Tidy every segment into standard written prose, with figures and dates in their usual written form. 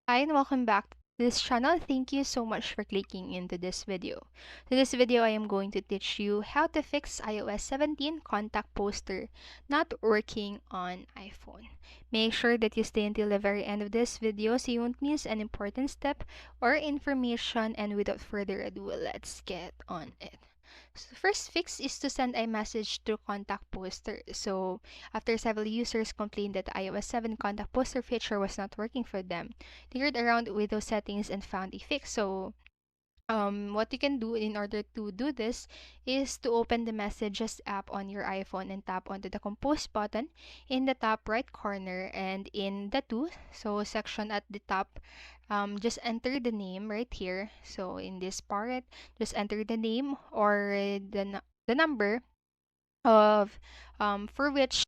Hi and welcome back to this channel. Thank you so much for clicking into this video. In this video, I am going to teach you how to fix iOS 17 contact poster not working on iPhone. Make sure that you stay until the very end of this video so you won't miss an important step or information, and without further ado, let's get on it. So first fix is to send a message to contact poster. So after several users complained that the iOS 7 contact poster feature was not working for them, they heard around with those settings and found a fix. So what you can do in order to do this is to open the Messages app on your iPhone and tap onto the Compose button in the top right corner, and in the To section at the top, just enter the name right here. So in this part, just enter the name or the number of for which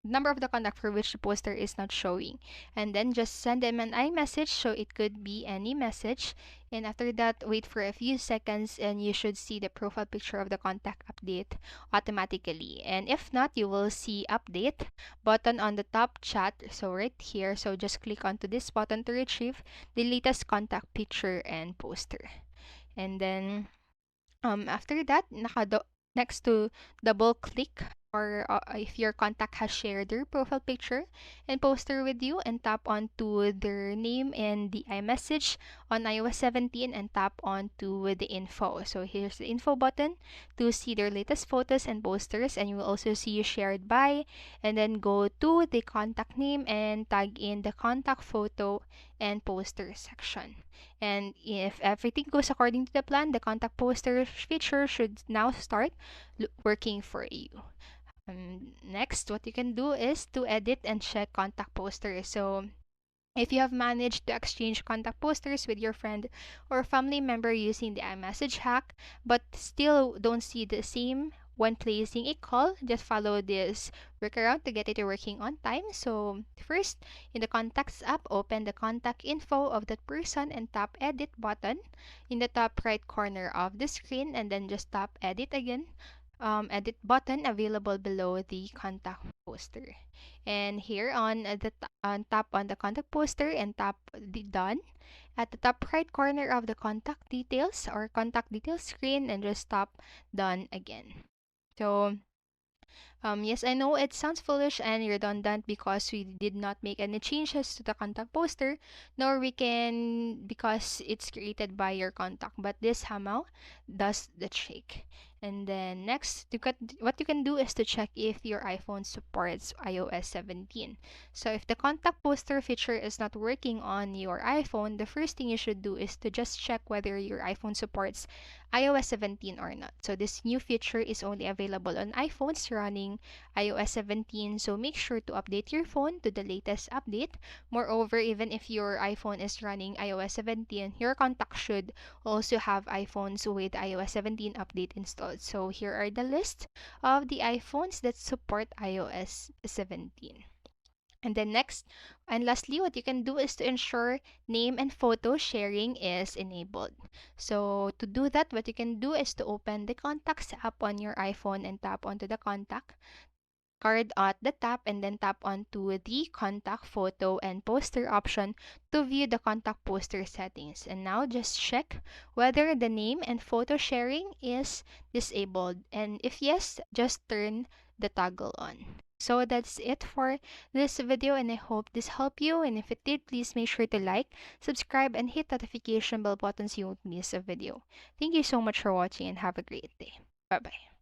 number of the contact for which the poster is not showing, and then just send them an iMessage. So it could be any message, and after that wait for a few seconds and you should see the profile picture of the contact update automatically. And if not, you will see update button on the top chat, so right here. So just click onto this button to retrieve the latest contact picture and poster. And then after that, next to double click, or if your contact has shared their profile picture and poster with you, and tap onto their name and the iMessage on iOS 17 and tap onto the info. So here's the info button to see their latest photos and posters, and you will also see shared by, and then go to the contact name and tag in the contact photo and poster section. And if everything goes according to the plan, the contact poster feature should now start working for you. Next, what you can do is to edit and check contact posters. So if you have managed to exchange contact posters with your friend or family member using the iMessage hack, but still don't see the same when placing a call, just follow this workaround to get it working on time. So first, in the Contacts app, open the contact info of that person and tap Edit button in the top right corner of the screen, and then just tap Edit again. Edit button available below the contact poster. And here on tap on the contact poster and tap the done at the top right corner of the contact details or contact details screen, and just tap done again. So yes, I know it sounds foolish and redundant because we did not make any changes to the contact poster, nor we can because it's created by your contact. But this somehow does the trick. And then next, what you can do is to check if your iPhone supports iOS 17. So if the contact poster feature is not working on your iPhone, the first thing you should do is to just check whether your iPhone supports iOS 17 or not. So this new feature is only available on iPhones running iOS 17, so make sure to update your phone to the latest update. Moreover, even if your iPhone is running iOS 17, your contact should also have iPhones with iOS 17 update installed. So here are the list of the iPhones that support iOS 17. And then next and lastly, what you can do is to ensure name and photo sharing is enabled. So to do that, what you can do is to open the Contacts app on your iPhone and tap onto the contact card at the top, and then tap onto the contact photo and poster option to view the contact poster settings. And now just check whether the name and photo sharing is disabled. And if yes, just turn the toggle on. So that's it for this video, and I hope this helped you. And if it did, please make sure to like, subscribe, and hit notification bell button so you won't miss a video. Thank you so much for watching and have a great day. Bye bye.